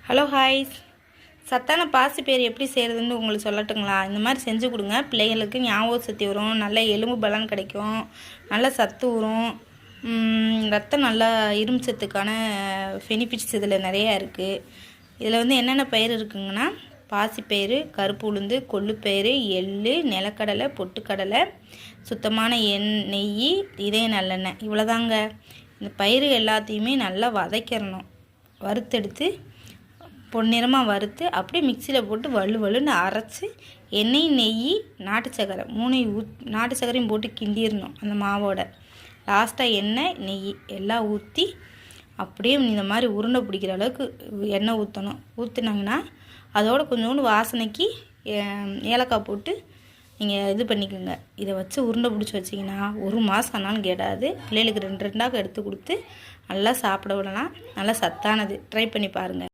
Hello ஹாய்ஸ். சத்தான பாசிப்பயிறு எப்படி செய்கிறதுன்னு உங்களுக்கு சொல்லட்டுங்களா? இந்த மாதிரி செஞ்சு கொடுங்க. பிள்ளைகளுக்கு ஞாபகம் சக்தி வரும், நல்ல எலும்பு பலன் கிடைக்கும், நல்ல சத்து வரும், ரத்தம் நல்லா இரும்பு சத்துக்கான பெனிஃபிட்ஸ் இதில் நிறையா இருக்குது. இதில் வந்து என்னென்ன பயிர் இருக்குங்கன்னா, பாசிப்பயிறு, கருப்பு உளுந்து, கொள்ளுப்பயிறு, எள்ளு, நிலக்கடலை, பொட்டுக்கடலை, சுத்தமான நெய், இதய நல்லெண்ணெய், இவ்வளோதாங்க. இந்த பயிறு எல்லாத்தையுமே நல்லா வதக்கிடணும். வறுத்தெடுத்து பொன்னிறமாக வறுத்து அப்படியே மிக்சியில் போட்டு வலுன்னு அரைச்சி எண்ணெய், நெய், நாட்டு சர்க்கரை நாட்டு சர்க்கரையும் போட்டு கிண்டிடணும். அந்த மாவோட லாஸ்ட்டாக எண்ணெய், நெய் எல்லாம் ஊற்றி அப்படியே இந்த மாதிரி உருண்டை பிடிக்கிற அளவுக்கு எண்ணெய் ஊற்றணும். ஊற்றுனாங்கன்னா அதோட கொஞ்சோண்டு வாசனைக்கு ஏலக்காய் போட்டு நீங்கள் இது பண்ணிக்கோங்க. இதை வச்சு உருண்டை பிடிச்சி வச்சிங்கன்னா 1 மாதம் ஆனாலும் கெடாது. பிள்ளைகளுக்கு 2 எடுத்து கொடுத்து நல்லா சாப்பிட விடலாம். நல்லா சத்தானது. ட்ரை பண்ணி பாருங்கள்.